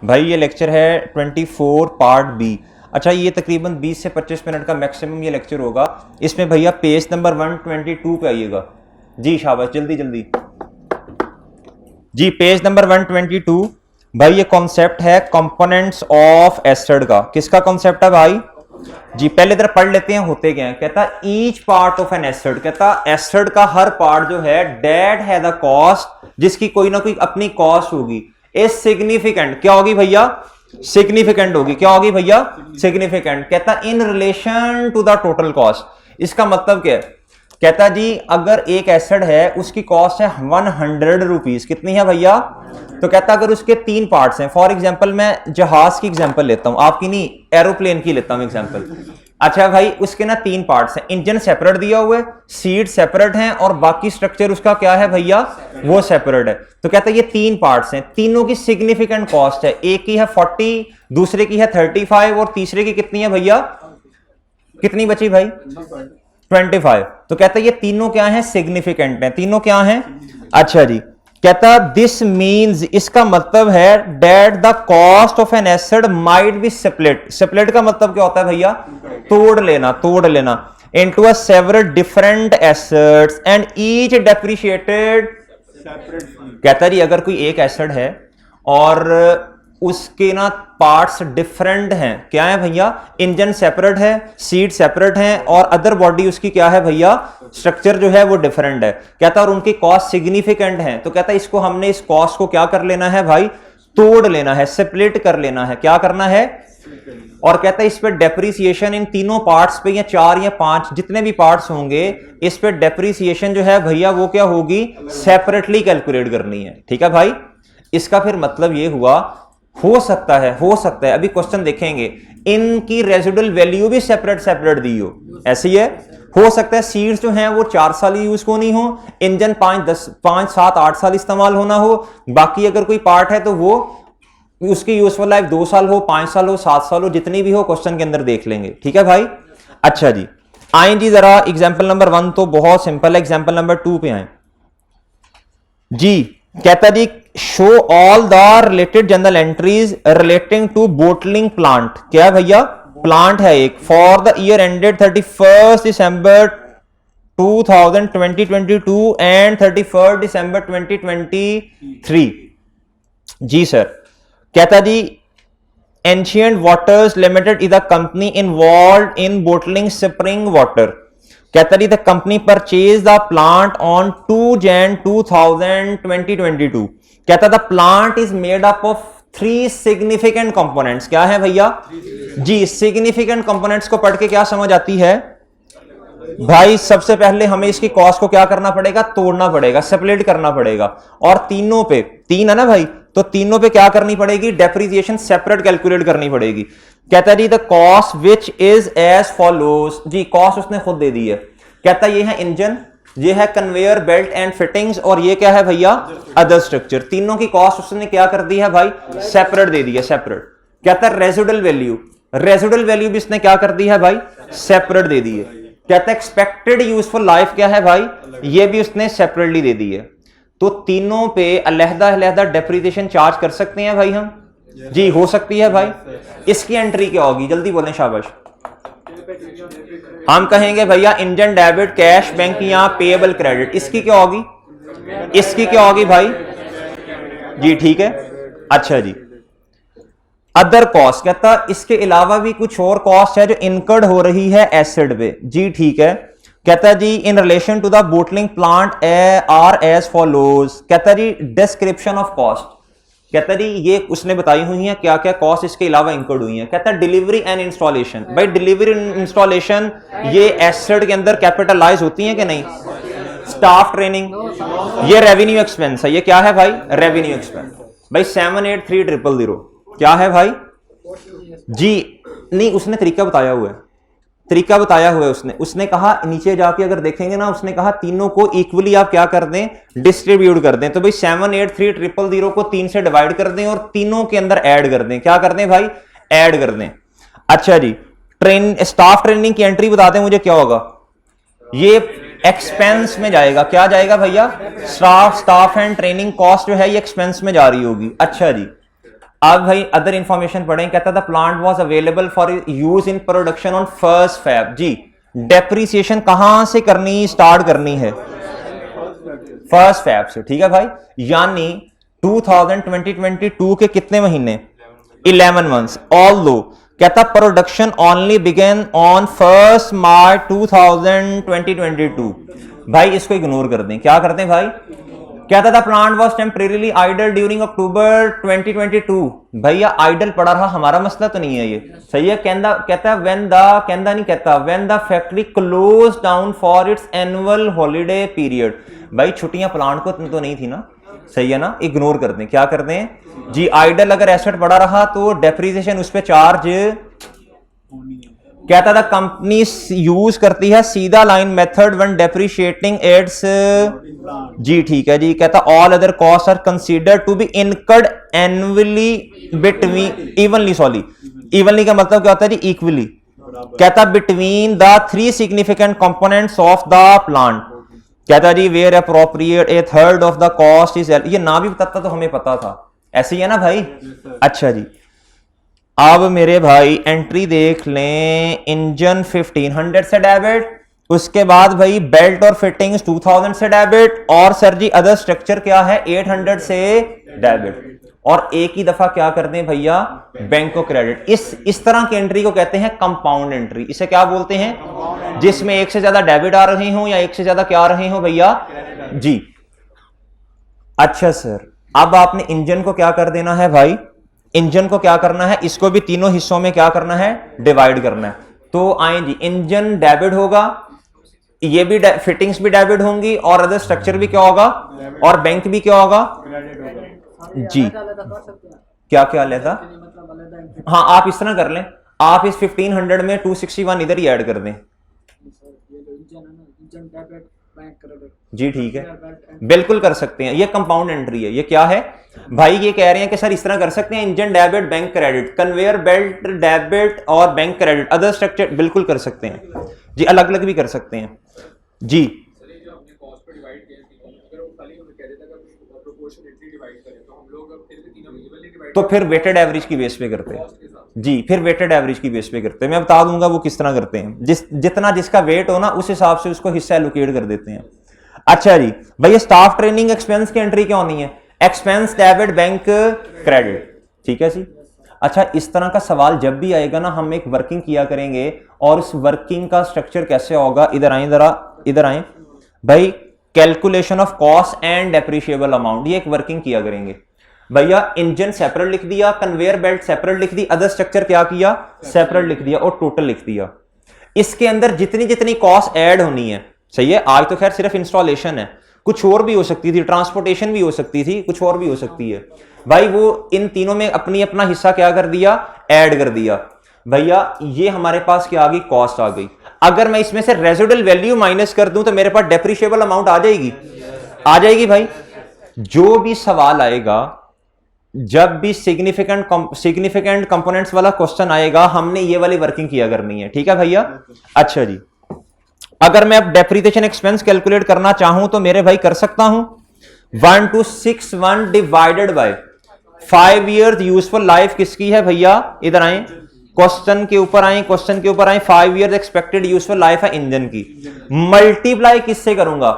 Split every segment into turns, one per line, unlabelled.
भाई ये लेक्चर है 24 पार्ट बी। अच्छा, ये तकरीबन 20 से 25 मिनट का मैक्सिमम ये लेक्चर होगा। इसमें भैया पेज नंबर 122 पे आइएगा जी। शाबाश, जल्दी जल्दी जी। Page number 122। भाई ये कॉन्सेप्ट है कंपोनेंट्स ऑफ एसिड का। किसका कॉन्सेप्ट है भाई जी? पहले इधर पढ़ लेते हैं होते क्या है। कहता each part of an acid, कहता एसिड का हर पार्ट जो है डेट है द कॉस्ट, जिसकी कोई ना कोई अपनी कॉस्ट होगी। इज सिग्निफिकेंट, क्या होगी भैया? सिग्निफिकेंट होगी। क्या होगी भैया? सिग्निफिकेंट। कहता in relation to the total cost. इसका मतलब क्या है? कहता जी अगर एक एसिड है उसकी कॉस्ट है 100 रुपीज। कितनी है भैया? तो कहता अगर उसके 3 पार्ट्स हैं, फॉर एग्जांपल मैं जहाज की एग्जांपल लेता हूं, आपकी नहीं, एरोप्लेन की लेता हूं एग्जांपल। अच्छा भाई, उसके ना 3 पार्ट्स हैं, इंजन सेपरेट दिया हुआ है, सीट सेपरेट हैं, और बाकी स्ट्रक्चर उसका क्या है भैया? वो सेपरेट है। तो कहता है ये 3 पार्ट्स हैं, तीनों की सिग्निफिकेंट कॉस्ट है। एक की है 40, दूसरे की है 35 और तीसरे की कितनी है भैया? कितनी बची भाई? 25। तो कहता है ये तीनों क्या हैं? सिग्निफिकेंट हैं। तीनों क्या हैं? अच्छा जी। कहता दिस मीन्स, इसका मतलब है that the cost of an acid might be split. Split का मतलब क्या होता है भैया? तोड़ लेना, तोड़ लेना। Into a several different acids and each depreciated. कहता जी अगर कोई एक एसिड है और उसके ना पार्ट्स डिफरेंट हैं, क्या है भैया? इंजन सेपरेट है, सीट सेपरेट है, और अदर बॉडी उसकी क्या है भैया? स्ट्रक्चर जो है वो डिफरेंट है। कहता और उनकी कॉस्ट सिग्निफिकेंट है। तो कहता इसको हमने इस कॉस्ट को क्या कर लेना है भाई? तोड़ लेना है, सेपरेट कर लेना है। क्या करना है? और कहता है इस पे डेप्रिसिएशन इन तीनों पार्ट्स पे, या 4 या 5 जितने भी पार्ट्स होंगे, इस पे डेप्रिसिएशन जो है भैया वो क्या होगी? सेपरेटली कैलकुलेट करनी है। ठीक है भाई? इसका फिर मतलब ये हुआ, हो सकता है अभी क्वेश्चन देखेंगे, इनकी रेजिडुअल वैल्यू भी सेपरेट सेपरेट दी हो, ऐसी है। हो सकता है सीड्स जो हैं वो 4 साल यूज को नहीं हो, इंजन 5, 7, 8 साल इस्तेमाल होना हो, बाकी अगर कोई पार्ट है तो वो उसकी यूजफुल लाइफ 2 साल हो, 5 साल हो, 7 साल हो, जितनी भी हो क्वेश्चन के अंदर देख लेंगे। ठीक है भाई? अच्छा जी, आए जी जरा एग्जाम्पल नंबर 1 तो बहुत सिंपल है, एग्जाम्पल नंबर 2 पे आए जी। कहता जी show all the related general entries relating to bottling plant. क्या है भैया? प्लांट है एक, फॉर द ईयर एंडेड 31 दिसंबर 2022 एंड 31 दिसंबर 2023 जी सर। कहता जी Ancient Waters Limited is the company involve in bottling spring water. कहता जी the company purchase the plant on 2 Jan 2022। कहता the plant is made up of 3 significant components. क्या है भैया जी? सिग्निफिकेंट कंपोनेंट्स को पढ़ के क्या समझ आती है भाई? सबसे पहले हमें इसकी कॉस्ट को क्या करना पड़ेगा? तोड़ना पड़ेगा, सेपरेट करना पड़ेगा। और तीनों पे 3 है ना भाई, तो तीनों पे क्या करनी पड़ेगी? डेप्रिसिएशन सेपरेट कैलकुलेट करनी पड़ेगी। कहता जी the cost which is as follows. जी कॉस्ट उसने खुद दे दी है। कहता ये है इंजन, ये है कन्वेयर बेल्ट एंड फिटिंग्स, और ये क्या है भैया? Other structure. तीनों की कॉस्ट उसने क्या कर दी है भाई? सेपरेट दे दी है, सेपरेट। कहता है रेजिडुअल वैल्यू, रेजिडुअल वैल्यू भी इसने क्या कर दी है भाई? सेपरेट दे दी है। कहता है एक्सपेक्टेड यूजफुल लाइफ क्या है भाई? ये भी उसने सेपरेटली दे दी है। तो तीनों पे अलहदा अलहदा डेप्रिसिएशन चार्ज कर सकते हैं भाई हम जी? हो सकती है भाई। इसकी एंट्री क्या होगी? जल्दी बोलें, शाबाश। हम कहेंगे भैया इंजन डेबिट, कैश, बैंक या पेएबल क्रेडिट। इसकी क्या होगी? इसकी क्या होगी भाई जी? ठीक है, अच्छा जी। अदर कॉस्ट, कहता इसके अलावा भी कुछ और कॉस्ट है जो इनकर्ड हो रही है एसिड पे जी। ठीक है। कहता जी in relation to the bottling plant are as follows. कहता जी डिस्क्रिप्शन ऑफ कॉस्ट। कहता जी ये उसने बताई हुई है क्या क्या कॉस्ट इसके अलावा इंकर्ड हुई है। कहता डिलीवरी एंड इंस्टॉलेशन। भाई डिलीवरी इंस्टॉलेशन ये एसिड के अंदर कैपिटलाइज होती है कि नहीं? स्टाफ ट्रेनिंग, ये रेवेन्यू एक्सपेंस है। ये क्या है भाई? Revenue expense. भाई 783000 क्या है भाई जी? नहीं, उसने तरीका बताया हुआ है, तरीका बताया हुआ है उसने कहा नीचे जाके अगर देखेंगे ना, उसने कहा तीनों को इक्वली आप क्या कर दें? डिस्ट्रीब्यूट कर दें। तो भाई 783000 को 3 से डिवाइड कर दें और तीनों के अंदर ऐड कर दें। क्या कर दें भाई? ऐड कर दें। अच्छा जी, स्टाफ ट्रेनिंग की एंट्री बता दें मुझे क्या होगा? ये एक्सपेंस में जाएगा। क्या जाएगा भैया? स्टाफ एंड ट्रेनिंग कॉस्ट जो है ये एक्सपेंस में जा रही होगी। अच्छा जी, अब भाई अदर इंफॉर्मेशन पढ़ें, कहता था plant was available for use in production on 1 Feb। जी, डेप्रिसिएशन कहां से करनी स्टार्ट करनी है? 1 Feb से, ठीक है भाई। यानी 2022 के कितने महीने? 11 months। ऑल्दो कहता production only begin on 1 March 2022। भाई इसको इग्नोर कर दें, क्या करते हैं भाई? कहता था plant was temporarily idle during October 2022। भैया आइडल पड़ा रहा, हमारा मसला तो नहीं है ये, सही है। कहता है when the factory close down for its annual holiday period. भाई छुट्टियां प्लांट को तो नहीं थी ना, सही है ना, इग्नोर कर दें। क्या कर दें जी? आइडल अगर एसेट पड़ा रहा तो डेप्रिसिएशन उस पर चार्ज। कहता था कंपनी यूज करती है सीधा line method when depreciating its. जी ठीक है जी। कहता all other cost are considered to be incurred annually between evenly का मतलब क्या होता है जी? इक्वली। कहता between the 3 significant components of the plant. कहता जी where appropriate a third of the cost is. ये ना भी बताता तो हमें पता था, ऐसे ही है ना भाई? अच्छा जी, अब मेरे भाई एंट्री देख लें। इंजन 1500 से डेबिट, उसके बाद भाई बेल्ट और फिटिंग्स 2000 से डेबिट, और सर जी अदर स्ट्रक्चर क्या है? 800 से डेबिट। और एक ही दफा क्या करते हैं भैया? बैंक को क्रेडिट। इस तरह की एंट्री को कहते हैं कंपाउंड एंट्री। इसे क्या बोलते हैं? जिसमें एक से ज्यादा डेबिट आ रहे हो या एक से ज्यादा क्या आ रहे हो भैया? जी। अच्छा सर, अब आपने इंजन को क्या कर देना है भाई? इंजन को क्या करना है? इसको भी तीनों हिस्सों में क्या करना है? डिवाइड करना है। तो आए जी, इंजन डेबिट होगा, ये भी फिटिंग्स भी डेबिट होंगी, और अदर स्ट्रक्चर भी क्या होगा? और बैंक भी क्या होगा? जी क्या क्या लेता? हाँ आप इस तरह कर लें, आप इस 1500 में 261 इधर ही ऐड कर दें। जी ठीक है, बिल्कुल कर सकते हैं, ये कंपाउंड एंट्री है। ये क्या है भाई? ये कह रहे हैं कि सर इस तरह कर सकते हैं, engine debit bank credit, conveyor belt debit और बैंक क्रेडिट, अदर स्ट्रक्चर बिल्कुल कर सकते हैं जी, अलग अलग भी कर सकते हैं जी। तो फिर वेटेड एवरेज की बेस पे करते हैं जी, फिर वेटेड एवरेज की बेस पे करते हैं। मैं बता दूंगा वो किस तरह करते हैं। जितना जिसका वेट हो ना उस हिसाब से उसको हिस्सा एलोकेट कर देते हैं। अच्छा जी भैया, स्टाफ ट्रेनिंग एक्सपेंस की एंट्री क्या होनी है? एक्सपेंस डेबिट बैंक क्रेडिट, ठीक है जी। अच्छा, इस तरह का सवाल जब भी आएगा ना, हम एक वर्किंग किया करेंगे, और उस वर्किंग का स्ट्रक्चर कैसे होगा? इधर आए, जरा इधर आए भाई। Calculation of cost and depreciable amount, ये एक वर्किंग किया करेंगे भैया। इंजन सेपरेट लिख दिया, कन्वेयर बेल्ट सेपरेट लिख दी, अदर स्ट्रक्चर क्या किया? सेपरेट लिख दिया, और टोटल लिख दिया। इसके अंदर जितनी जितनी कॉस्ट ऐड होनी है, सही है। आज तो खैर सिर्फ इंस्टॉलेशन है, कुछ और भी हो सकती थी, ट्रांसपोर्टेशन भी हो सकती थी, कुछ और भी हो सकती है भाई। वो इन तीनों में अपनी अपना हिस्सा क्या कर दिया? ऐड कर दिया भैया। ये हमारे पास क्या आ गई? कॉस्ट आ गई। अगर मैं इसमें से रेजिडुअल वैल्यू माइनस कर दूं तो मेरे पास डेप्रिशिएबल अमाउंट आ जाएगी, आ जाएगी भाई। जो भी सवाल आएगा, जब भी सिग्निफिकेंट कंपोनेंट्स वाला क्वेश्चन आएगा, हमने ये वाली वर्किंग किया करनी है, ठीक है भैया। अच्छा जी, अगर मैं अब डेप्रिसिएशन एक्सपेंस कैलकुलेट करना चाहूं तो मेरे भाई कर सकता हूं। 1261 divided by 5 years useful life किसकी है भैया? इधर आए, क्वेश्चन के ऊपर आए, क्वेश्चन के ऊपर आए। 5 इयर्स एक्सपेक्टेड यूजफुल लाइफ है इंजन की, मल्टीप्लाई किससे करूंगा?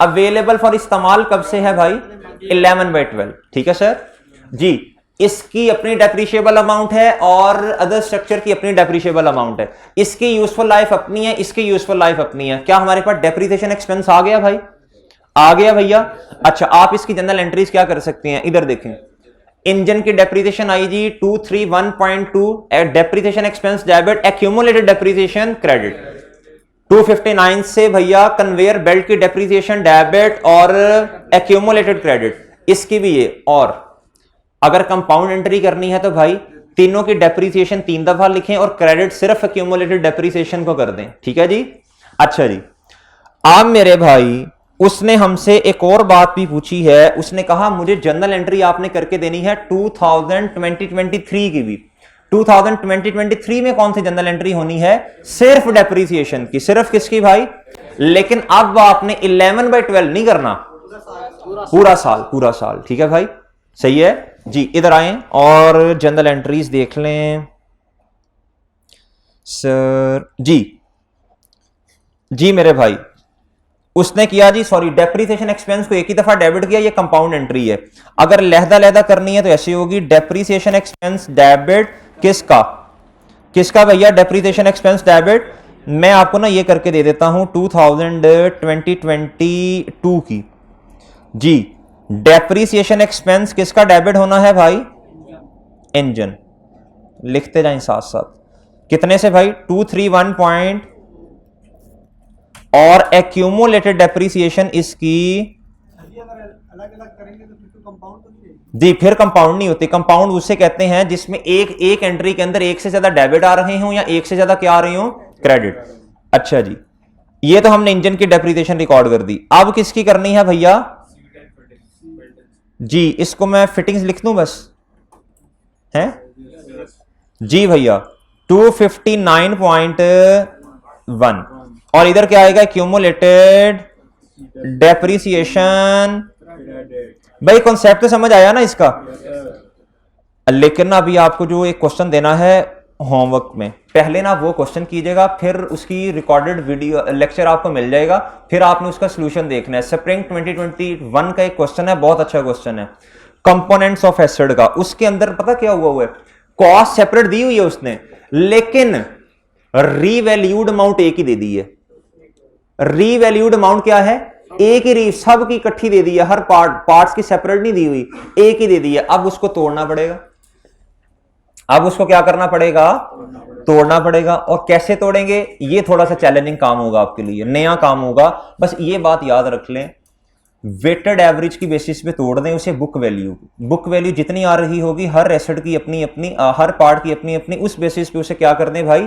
अवेलेबल फॉर इस्तेमाल कब से है भाई? 11/12, ठीक है सर जी। इसकी अपनी डेप्रिशिएबल अमाउंट है और अदर स्ट्रक्चर की अपनी डेप्रिशिएबल अमाउंट है। इसकी यूजफुल लाइफ अपनी है, इसकी यूजफुल लाइफ अपनी है। क्या हमारे पास डेप्रिसिएशन एक्सपेंस आ गया भाई? आ गया भैया। अच्छा, आप इसकी जनरल एंट्रीज क्या कर सकते हैं? इधर देखें, इंजन की डेप्रिसिएशन आई जी 231.2, depreciation expense debit, accumulated depreciation credit 259 से भैया। कन्वेयर बेल्ट की डेप्रिसिएशन डेबिट और एक्यूमुलेटेड क्रेडिट, इसकी भी ये। और अगर कंपाउंड एंट्री करनी है तो भाई तीनों की डेप्रिसिएशन 3 दफा लिखें और क्रेडिट सिर्फ एक्यूमुलेटेड डेप्रिसिएशन को कर दें, ठीक है जी। अच्छा जी, आप मेरे भाई, उसने हमसे एक और बात भी पूछी है। उसने कहा मुझे जनरल एंट्री आपने करके देनी है 2023 की भी। 2023 में कौन सी जनरल एंट्री होनी है? सिर्फ डेप्रिसिएशन की। सिर्फ किसकी भाई? लेकिन अब आपने 11/12 नहीं करना, पूरा साल, पूरा साल, ठीक है भाई, सही है। जी इधर आए और जनरल एंट्रीज देख लें सर। जी जी मेरे भाई, उसने किया जी, सॉरी, डेप्रीसिएशन एक्सपेंस को एक ही दफा डेबिट किया, ये कंपाउंड एंट्री है। अगर लहदा लहदा करनी है तो ऐसी होगी, डेप्रीसिएशन एक्सपेंस डेबिट किसका किसका भैया, डेप्रीसिएशन एक्सपेंस डेबिट। मैं आपको ना ये करके दे देता हूं 2022 की। जी डेप्रीसिएशन एक्सपेंस किसका डेबिट होना है भाई, इंजन। लिखते जाएं साथ साथ, कितने से भाई 231 पॉइंट, और एक्यूमुलेटेड डेप्रीसिएशन इसकी अलग अलग करेंगे तो कंपाउंड जी, फिर कंपाउंड नहीं होती। कंपाउंड उसे कहते हैं जिसमें एक एंट्री के अंदर एक से ज्यादा डेबिट आ रहे हो या एक से ज्यादा क्या आ रही हो, क्रेडिट। अच्छा जी, ये तो हमने इंजन की डेप्रीसिएशन रिकॉर्ड कर दी। अब किसकी करनी है भैया जी, इसको मैं फिटिंग्स लिख दूं बस, है जी भैया 259.1, और इधर क्या आएगा, क्यूमुलेटेड डेप्रीसिएशन। भाई कॉन्सेप्ट तो समझ आया ना इसका। लेकिन ना अभी आपको जो एक क्वेश्चन देना है होमवर्क में, पहले ना वो क्वेश्चन कीजिएगा, फिर उसकी रिकॉर्डेड वीडियो लेक्चर आपको मिल जाएगा, फिर आपने उसका सॉल्यूशन देखना है। स्प्रिंग 2021 का एक क्वेश्चन है, बहुत अच्छा क्वेश्चन है, कंपोनेंट्स ऑफ एसिड का। उसके अंदर पता क्या हुआ है, कॉस्ट सेपरेट दी हुई है उसने, लेकिन रीवैल्यूड अमाउंट एक ही दे दी है। रीवैल्यूड अमाउंट क्या है, एक ही सब की इकट्ठी दे दी है, हर पार्ट्स की सेपरेट नहीं दी हुई, एक ही दे दी है। अब उसको तोड़ना पड़ेगा, अब उसको क्या करना पड़ेगा, तोड़ना पड़ेगा। और कैसे तोड़ेंगे, ये थोड़ा सा चैलेंजिंग काम होगा आपके लिए, नया काम होगा। बस ये बात याद रख लें, वेटेड एवरेज की बेसिस पे तोड़ दें उसे, बुक वैल्यू जितनी आ रही होगी, हर एसिड की अपनी अपनी, हर पार्ट की अपनी अपनी, उस बेसिस पे उसे क्या कर दें भाई,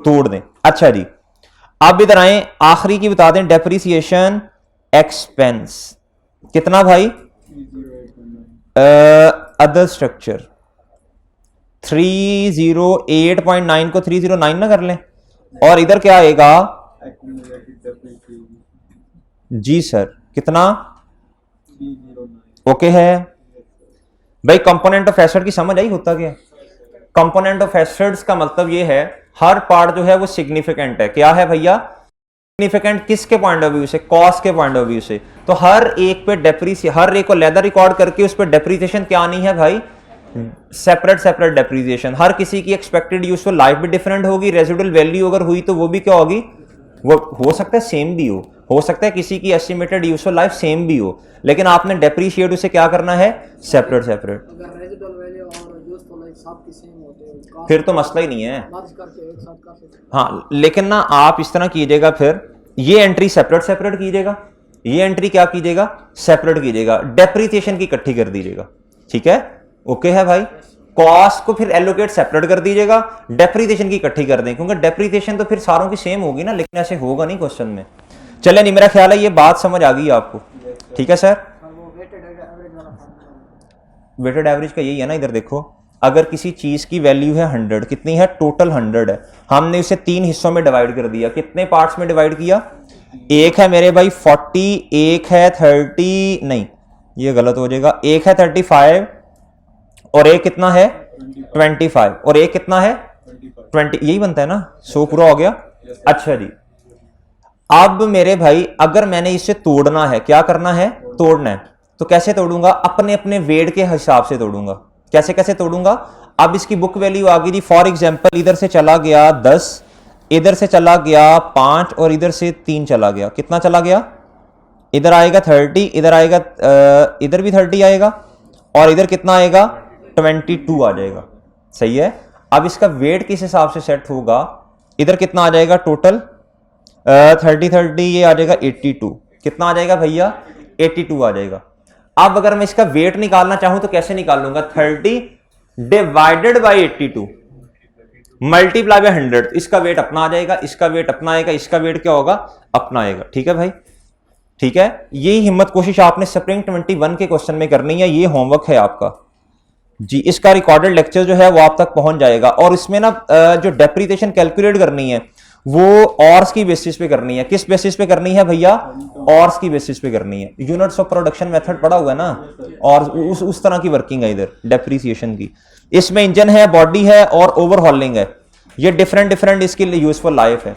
तोड़ दें। अच्छा जी, अब इधर आए, आखिरी की बता दें, डेप्रीसिएशन एक्सपेंस कितना भाई, अदर स्ट्रक्चर 308.9 को 309 ना कर लें, और इधर क्या आएगा जी सर, कितना, ओके है भाई। कंपोनेंट ऑफ एसिड की समझ आई होता क्या, कंपोनेंट ऑफ एसिड्स का मतलब ये है हर पार्ट जो है वो सिग्निफिकेंट है। क्या है भैया, सिग्निफिकेंट किसके पॉइंट ऑफ व्यू से, कॉस्ट के पॉइंट ऑफ व्यू से। तो हर एक पे डेप्रीसिएशन, हर एक को लेदर रिकॉर्ड करके उस पर डेप्रीसिएशन क्या नहीं है भाई, सेपरेट डेप्रीसिएशन। हर किसी की एक्सपेक्टेड यूजफुल लाइफ भी डिफरेंट होगी, रेजिडुअल वैल्यू अगर हुई तो वो भी क्या होगी, वो हो सकता है सेम भी हो सकता है किसी की एस्टिमेटेड यूजफुल लाइफ सेम भी हो, लेकिन आपने डेप्रीशिएट उसे क्या करना है, सेपरेट। फिर तो मसला ही नहीं है। हाँ लेकिन ना आप इस तरह कीजिएगा, फिर ये एंट्री सेपरेट कीजिएगा, ये एंट्री क्या कीजिएगा, सेपरेट कीजिएगा, डेप्रीसिएशन की इकट्ठी कर दीजिएगा। ठीक है, ओके है भाई। कॉस्ट को फिर एलोकेट सेपरेट कर दीजिएगा, डेप्रीसिएशन की इकट्ठी कर दें, क्योंकि डेप्रीसिएशन तो फिर सारों की सेम होगी ना, लेकिन ऐसे होगा नहीं क्वेश्चन में। चले नहीं, मेरा ख्याल है ये बात समझ आ गई आपको। ठीक है सर, वेटेड एवरेज का यही है ना, इधर देखो, अगर किसी चीज की वैल्यू है 100, कितनी है, टोटल 100 है, हमने उसे 3 हिस्सों में डिवाइड कर दिया। कितने पार्ट्स में डिवाइड किया, एक है मेरे भाई 40, एक है 30, नहीं ये गलत हो जाएगा, एक है 35 और एक कितना है 25, और एक कितना है 20, यही बनता है ना, 100 पूरा हो गया। अच्छा जी, अब मेरे भाई अगर मैंने इसे तोड़ना है, क्या करना है, तोड़ना है, तो कैसे तोड़ूंगा, अपने अपने वेट के हिसाब से तोड़ूंगा। कैसे तोड़ूंगा, अब इसकी बुक वैल्यू आ गई थी, फॉर एग्जांपल इधर से चला गया 10, इधर से चला गया 5, और इधर से 3 चला गया, कितना चला गया, इधर आएगा 30, इधर आएगा, इधर भी 30 आएगा, और इधर कितना आएगा 22 आ जाएगा। सही है, अब इसका वेट किस हिसाब से सेट होगा, इधर कितना आ जाएगा टोटल, 30 ये आ जाएगा 82, कितना आ जाएगा भैया, 82 आ जाएगा। अब अगर मैं इसका वेट निकालना चाहूं तो कैसे निकालूंगा, 30 डिवाइडेड बाई 82 मल्टीप्लाई बाय 100, इसका वेट अपना आ जाएगा, इसका वेट अपना आएगा, इसका वेट क्या होगा, अपना आएगा। ठीक है भाई, ठीक है, यही हिम्मत कोशिश आपने स्प्रिंग 21 के क्वेश्चन में करनी है, ये होमवर्क है आपका जी। इसका रिकॉर्डेड लेक्चर जो है वो आप तक पहुंच जाएगा, और इसमें ना जो डेप्रीसिएशन कैलकुलेट करनी है वो ऑर्स की बेसिस पे करनी है। किस बेसिस पे करनी है भैया, ऑर्स की बेसिस पे करनी है। यूनिट्स ऑफ प्रोडक्शन मेथड पढ़ा हुआ है ना, और उस तरह की वर्किंग है इधर डेप्रिसिएशन की। इसमें इंजन है, बॉडी है और ओवरहॉलिंग है। ये डिफरेंट इसकी यूजफुल लाइफ है।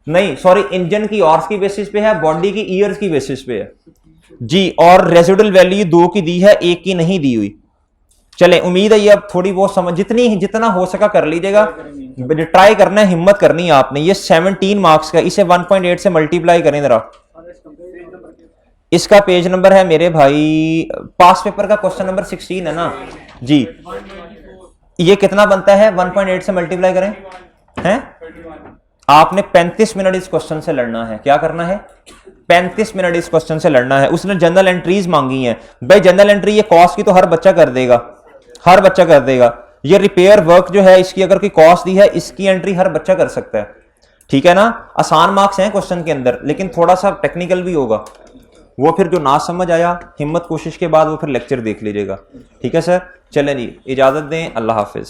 नहीं सॉरी, इंजन की ऑर्स की बेसिस पे है, बॉडी की ईयर्स की बेसिस पे है जी। और रेसिडुअल वैल्यू 2 की दी है, 1 की नहीं दी हुई। चले, उम्मीद है ये अब थोड़ी बहुत समझ, जितना हो सका कर लीजिएगा, ट्राई करना है, हिम्मत करनी है आपने। ये 17 मार्क्स का, इसे 1.8 से मल्टीप्लाई करें जरा। इसका पेज नंबर है मेरे भाई, पास पेपर का क्वेश्चन नंबर 16 है ना जी। ये कितना बनता है 1.8 से मल्टीप्लाई करें हैं? आपने 35 मिनट इस क्वेश्चन से लड़ना है। क्या करना है? 35 मिनट इस क्वेश्चन से लड़ना है। उसने जनरल एंट्रीज मांगी हैं भाई, जनरल एंट्री ये कॉस्ट की तो हर बच्चा कर देगा, हर बच्चा कर देगा। ये रिपेयर वर्क जो है, इसकी अगर कोई कॉस्ट दी है, इसकी एंट्री हर बच्चा कर सकता है, ठीक है ना। आसान मार्क्स हैं क्वेश्चन के अंदर, लेकिन थोड़ा सा टेक्निकल भी होगा। वो फिर जो ना समझ आया, हिम्मत कोशिश के बाद वो फिर लेक्चर देख लीजिएगा, ठीक है सर। चलें जी, इजाजत दें, अल्लाह हाफिज।